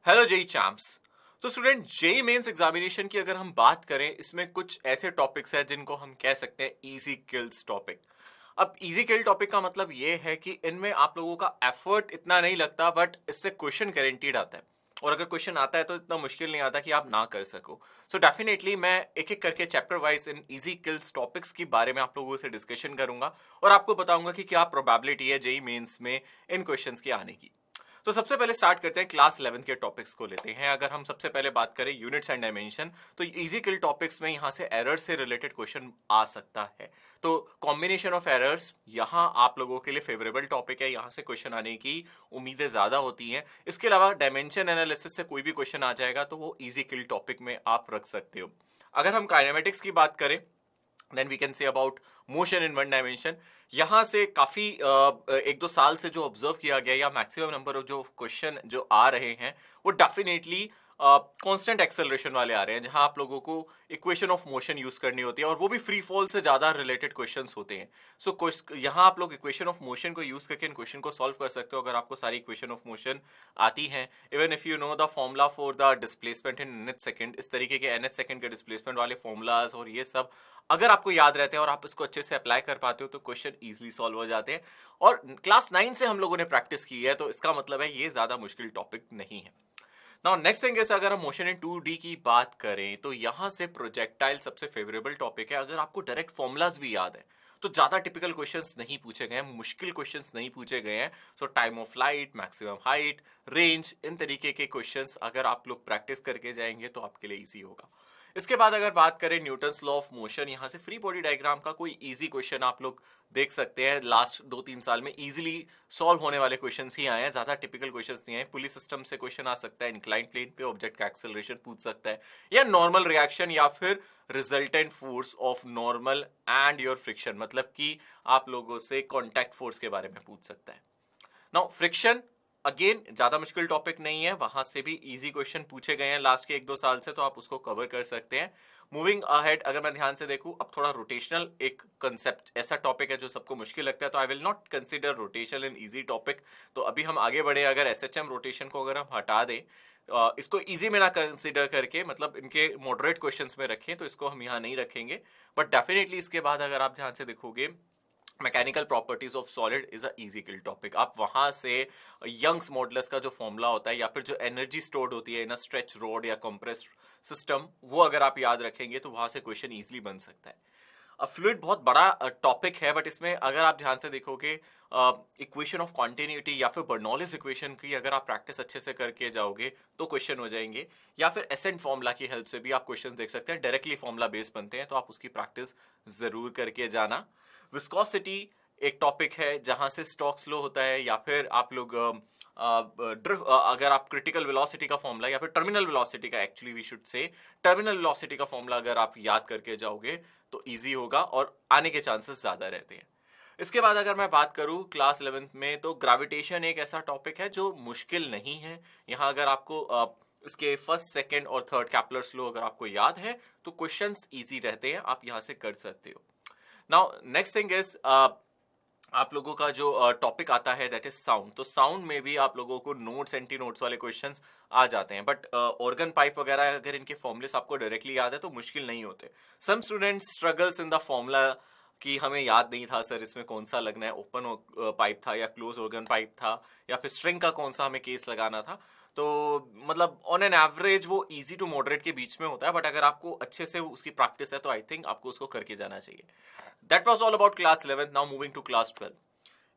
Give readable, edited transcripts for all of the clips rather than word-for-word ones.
Hello JEE champs. तो student, JEE Mains examination की अगर हम बात करें, इसमें कुछ ऐसे टॉपिक्स हैं जिनको हम कह सकते हैं इजी किल्स टॉपिक। अब इजी किल टॉपिक का मतलब ये है कि इनमें आप लोगों का एफर्ट इतना नहीं लगता, बट इससे क्वेश्चन गारंटीड आता है। और अगर क्वेश्चन आता है तो इतना मुश्किल नहीं आता कि आप ना कर सको। सो डेफिनेटली मैं एक एक करके chapter wise in easy kills topics के बारे में आप लोगों से डिस्कशन करूंगा और आपको बताऊंगा कि क्या प्रोबेबिलिटी है जेई मेंस में इन क्वेश्चंस के आने की। तो सबसे पहले स्टार्ट करते हैं, क्लास 11 के टॉपिक्स को लेते हैं। अगर हम सबसे पहले बात करें यूनिट्स एंड डायमेंशन, तो इजी किल टॉपिक्स में यहां से एरर से रिलेटेड क्वेश्चन आ सकता है। तो कॉम्बिनेशन ऑफ एरर्स यहां आप लोगों के लिए फेवरेबल टॉपिक है, यहां से क्वेश्चन आने की उम्मीदें ज्यादा होती हैं। इसके अलावा डायमेंशन एनालिसिस से कोई भी क्वेश्चन आ जाएगा तो वो इजी किल टॉपिक में आप रख सकते हो। अगर हम काइनेमेटिक्स की बात करें, then we can say about motion in one dimension. यहां से काफी एक दो साल से जो ऑब्जर्व किया गया या मैक्सिमम नंबर ऑफ जो क्वेश्चन जो आ रहे हैं वो डेफिनेटली कांस्टेंट एक्सेलरेशन वाले आ रहे हैं, जहां आप लोगों को इक्वेशन ऑफ मोशन यूज करनी होती है और वो भी फ्री फॉल से ज्यादा रिलेटेड क्वेश्चंस होते हैं। सो यहां आप लोग इक्वेशन ऑफ मोशन को यूज करके इन क्वेश्चन को सॉल्व कर सकते हो अगर आपको सारी इक्वेशन ऑफ मोशन आती हैं। Even if you know the formula for the displacement in nth second, इस तरीके के nth सेकंड के डिस्प्लेसमेंट वाले फॉर्मूलाज और ये सब अगर आपको याद रहते हैं और आप इसको अच्छे से अप्लाई कर पाते हो तो क्वेश्चन इजीली सॉल्व हो जाते हैं। और क्लास 9 से हम लोगों ने प्रैक्टिस की है, तो इसका मतलब है ये ज्यादा मुश्किल टॉपिक नहीं है। नाउ नेक्स्ट थिंग इज, अगर हम मोशन इन 2D की बात करें तो यहां से प्रोजेक्टाइल सबसे फेवरेबल टॉपिक है। अगर आपको डायरेक्ट फॉर्मूलाज भी याद है तो ज्यादा टिपिकल क्वेश्चंस नहीं पूछे गए हैं, मुश्किल क्वेश्चंस नहीं पूछे गए हैं। So time of flight, maximum height, range, इन तरीके के क्वेश्चंस अगर आप लोग प्रैक्टिस करके जाएंगे तो आपके लिए इजी होगा। इसके बाद अगर बात करें न्यूटन्स लॉ ऑफ मोशन, यहां से फ्री बॉडी डायग्राम का कोई इजी क्वेश्चन आप लोग देख सकते हैं। लास्ट 2-3 साल में इजीली सॉल्व होने वाले क्वेश्चंस ही आए हैं, ज्यादा टिपिकल क्वेश्चंस नहीं आए। पुली सिस्टम से क्वेश्चन आ सकता है, इंक्लाइन प्लेन पे ऑब्जेक्ट का एक्सेलरेशन पूछ सकता है, या नॉर्मल रिएक्शन, या फिर resultant force of normal and your friction, मतलब कि आप लोगों से कॉन्टैक्ट फोर्स के बारे में पूछ सकता है। नाउ फ्रिक्शन अगेन ज्यादा मुश्किल टॉपिक नहीं है, वहां से भी इजी क्वेश्चन पूछे गए हैं लास्ट के 1-2 साल से, तो आप उसको कवर कर सकते हैं। मूविंग अहेड, अगर मैं ध्यान से देखूं, अब थोड़ा रोटेशनल एक कंसेप्ट ऐसा टॉपिक है जो सबको मुश्किल लगता है, तो I will not consider rotation in easy topic. तो अभी हम आगे बढ़े, अगर एसएचएम रोटेशन को अगर हम हटा दें, इसको इजी में ना कंसीडर करके, मतलब इनके मॉडरेट क्वेश्चंस में रखें, तो इसको हम यहाँ नहीं रखेंगे। बट डेफिनेटली इसके बाद अगर आप ध्यान से देखोगे, mechanical properties of solid is a easy kill topic. आप वहां से यंग्स मॉडुलस का जो फॉर्मूला होता है या फिर जो एनर्जी स्टोर्ड होती है इन अ स्ट्रेच रॉड या कंप्रेस्ड सिस्टम, वो अगर आप याद रखेंगे तो वहां से क्वेश्चन इजीली बन सकता है। अब फ्लूइड बहुत बड़ा टॉपिक है, बट इसमें अगर आप ध्यान से देखोगे, इक्वेशन ऑफ कॉन्टिन्यूटी या फिर बर्नौलीज इक्वेशन की अगर आप प्रैक्टिस अच्छे से करके जाओगे तो क्वेश्चन हो जाएंगे, या फिर एसेंट फॉर्मूला की हेल्प से भी आप क्वेश्चन देख सकते हैं। डायरेक्टली फॉर्मूला बेस बनते हैं, तो आप उसकी प्रैक्टिस जरूर करके जाना। विस्कोसिटी एक टॉपिक है जहां से स्टोक्स लॉ होता है, या फिर आप लोग अगर आप क्रिटिकल वेलोसिटी का फॉर्मूला या फिर टर्मिनल वेलोसिटी का, actually we should say terminal velocity का फॉर्मूला अगर आप याद करके जाओगे तो इजी होगा और आने के चांसेस ज्यादा रहते हैं। इसके बाद अगर मैं बात करूं क्लास 11th में, तो ग्रेविटेशन एक ऐसा टॉपिक है जो मुश्किल नहीं है। यहाँ अगर आपको इसके फर्स्ट, सेकंड और थर्ड कैपलर्स लॉ अगर आपको याद है तो क्वेश्चंस इजी रहते हैं, आप यहाँ से कर सकते हो। नाउ नेक्स्ट थिंग इज, आप लोगों का जो टॉपिक आता है दैट इज साउंड। तो साउंड में भी आप लोगों को नोट्स, एंटी नोट्स वाले क्वेश्चंस आ जाते हैं, बट ऑर्गन पाइप वगैरह अगर इनके फॉर्मूलेस आपको डायरेक्टली याद है तो मुश्किल नहीं होते। Some students struggles in the formula कि हमें याद नहीं था सर इसमें कौन सा लगना है, ओपन पाइप था या क्लोज ऑर्गन पाइप था, या फिर स्ट्रिंग का कौन सा हमें केस लगाना था। तो मतलब ऑन एन एवरेज वो इजी टू मॉडरेट के बीच में होता है, बट अगर आपको अच्छे से उसकी प्रैक्टिस है तो आई थिंक आपको उसको करके जाना चाहिए। That was all about class 11। Now moving to class 12,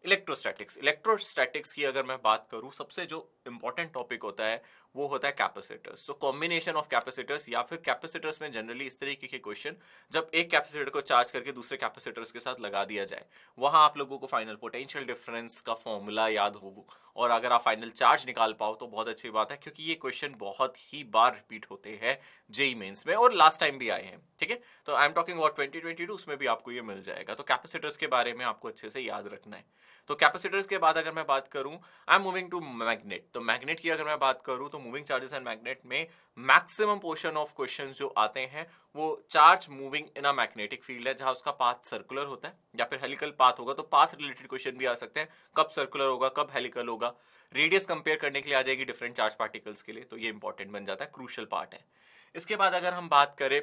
electrostatics. Electrostatics की अगर मैं बात करूं, सबसे जो इंपॉर्टेंट टॉपिक होता है वो होता है capacitors. So combination of capacitors, या फिर कैपेसिटर्स में जनरली इस तरीके के क्वेश्चन, जब एक कैपेसिटर को चार्ज करके दूसरे कैपेसिटर्स के साथ लगा दिया जाए, वहां आप लोगों को फाइनल पोटेंशियल डिफरेंस का फॉर्मूला याद हो, और अगर आप फाइनल चार्ज निकाल पाओ तो बहुत अच्छी बात है, क्योंकि ये क्वेश्चन बहुत ही बार रिपीट होते हैं जेई मेंस में और लास्ट टाइम भी आए हैं। ठीक है, तो आई एम टॉकिंग अबाउट 2022, उसमें भी आपको ये मिल जाएगा। तो कैपेसिटर्स के बारे में आपको अच्छे से याद रखना है। तो कैपेसिटर्स के बाद अगर मैं बात करूं, I am moving to magnet. तो मैग्नेट की अगर मैं बात करूं तो मूविंग चार्जेस एंड मैग्नेट में मैक्सिमम पोर्शन ऑफ क्वेश्चंस जो आते हैं वो charge moving in a magnetic field है, जहां उसका पाथ सर्कुलर होता है या फिर हेलिकल पाथ होगा। तो पाथ रिलेटेड क्वेश्चन भी आ सकते हैं, कब सर्कुलर होगा, कब हेलिकल होगा। रेडियस कंपेयर करने के लिए आ जाएगी डिफरेंट चार्ज पार्टिकल्स के लिए, तो ये इंपॉर्टेंट बन जाता है, क्रूशियल पार्ट है। इसके बाद अगर हम बात करें,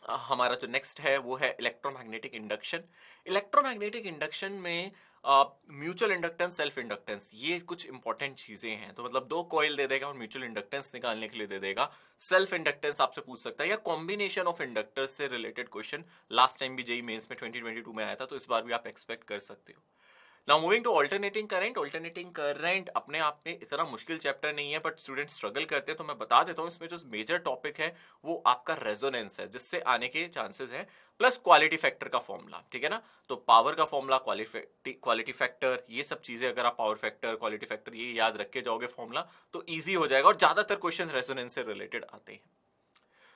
हमारा जो नेक्स्ट है वो है इलेक्ट्रोमैग्नेटिक इंडक्शन। इलेक्ट्रोमैग्नेटिक इंडक्शन में म्यूचुअल इंडक्टेंस, सेल्फ इंडक्टेंस, ये कुछ इंपॉर्टेंट चीजें हैं। तो मतलब दो कॉइल दे देगा और म्यूचुअल इंडक्टेंस निकालने के लिए दे देगा। सेल्फ इंडक्टेंस आपसे पूछ सकता है या कॉम्बिनेशन ऑफ इंडक्टर्स से रिलेटेड क्वेश्चन लास्ट टाइम भी जेईई मेंस में 2022 में आया था, तो इस बार भी आप एक्सपेक्ट कर सकते हो। Now moving to alternating current. Alternating current अपने आप में इतना मुश्किल चैप्टर नहीं है, बट स्टूडेंट स्ट्रगल करते हैं, तो मैं बता देता हूँ इसमें जो मेजर टॉपिक है वो आपका रेजोनेंस है, जिससे आने के चांसेस हैं, प्लस क्वालिटी फैक्टर का फॉर्मूला, ठीक है ना। तो पावर का फॉर्मूला, क्वालिटी फैक्टर, ये सब चीजें अगर आप पावर फैक्टर, क्वालिटी फैक्टर ये याद रख के जाओगे फॉर्मूला, तो ईजी हो जाएगा और ज्यादातर क्वेश्चन रेजोनेंस से रिलेटेड आते हैं।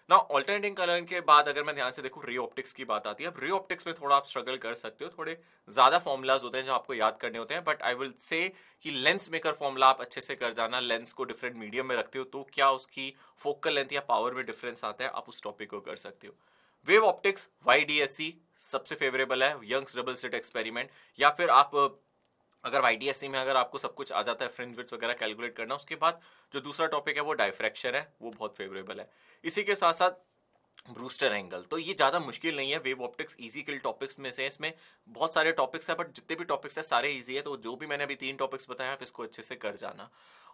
ना ऑल्टरनेटिंग करंट के बाद अगर मैं ध्यान से देखूं, रे ऑप्टिक्स की बात आती है। अब रे ऑप्टिक्स में थोड़ा आप स्ट्रगल कर सकते हो, थोड़े ज्यादा फॉर्मुलाज होते हैं जो आपको याद करने होते हैं, बट आई विल से कि लेंस मेकर फॉर्मूला आप अच्छे से कर जाना। लेंस को डिफरेंट मीडियम में रखते हो तो क्या उसकी फोकल लेंथ या पावर में डिफरेंस आता है, आप उस टॉपिक को कर सकते हो। वेव ऑप्टिक्स, YDSC सबसे फेवरेबल है, यंग्स डबल स्लिट एक्सपेरिमेंट। या फिर आप अगर YDSC में अगर आपको सब कुछ आ जाता है, फ्रिंज विड्थ वगैरह कैलकुलेट करना, उसके बाद जो दूसरा टॉपिक है वो डायफ्रैक्शन है, वो बहुत फेवरेबल है। इसी के साथ साथ ब्रूस्टर एंगल, तो ये ज्यादा मुश्किल नहीं है। Wave optics easy kill topics में से, इसमें बहुत सारे टॉपिक्स है, बट जितने भी टॉपिक्स है सारे इजी है। तो जो भी मैंने अभी 3 टॉपिक्स बताए आप इसको अच्छे से कर जाना।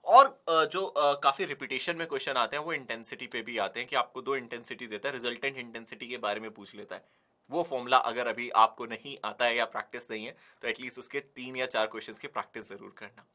और जो काफी रिपीटेशन में क्वेश्चन आते हैं वो इंटेंसिटी पे भी आते हैं, कि आपको 2 इंटेंसिटी देता है, रिजल्टेंट इंटेंसिटी के बारे में पूछ लेता है। वो फॉर्मूला अगर अभी आपको नहीं आता है या प्रैक्टिस नहीं है, तो एटलीस्ट उसके 3 या 4 क्वेश्चंस की प्रैक्टिस जरूर करना।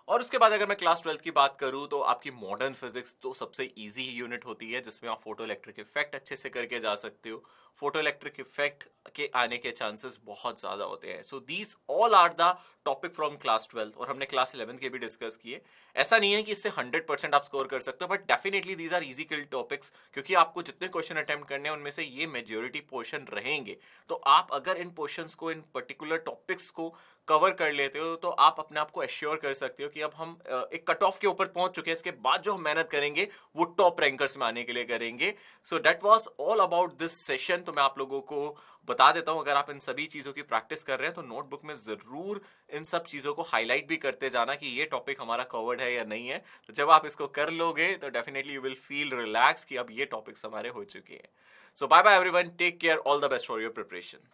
और उसके बाद अगर मैं क्लास 12 की बात करूं तो आपकी मॉडर्न फिजिक्स तो सबसे इजी यूनिट होती है, जिसमें आप फोटो इलेक्ट्रिक इफेक्ट अच्छे से करके जा सकते हो। फोटो इलेक्ट्रिक इफेक्ट के आने के चांसेस बहुत ज्यादा होते हैं। So these all are the topic from class 12, और हमने क्लास 11 के भी डिस्कस किए। ऐसा नहीं है कि इससे 100% आप स्कोर कर सकते हो, but definitely these are easy kill topics, क्योंकि आपको जितने क्वेश्चन अटेम्प्ट करने हैं उनमें से ये मेजोरिटी पोर्शन रहेंगे। तो आप अगर इन पोर्शंस को, इन पर्टिकुलर टॉपिक्स को कवर कर लेते हो, तो आप अपने आप को एश्योर कर सकते हो कि अब हम एक कट ऑफ के ऊपर पहुंच चुके हैं। इसके बाद जो हम मेहनत करेंगे वो टॉप रैंकर्स में आने के लिए करेंगे। So that was all about this session. तो मैं आप लोगों को बता देता हूं, अगर आप इन सभी चीजों की प्रैक्टिस कर रहे हैं तो नोटबुक में जरूर इन सब चीजों को हाईलाइट भी करते जाना कि ये टॉपिक हमारा कवर्ड है या नहीं है। तो जब आप इसको कर लोगे तो definitely you will feel relax कि अब ये टॉपिक्स हमारे हो चुके हैं। So bye bye everyone, take care, all the best for your preparation.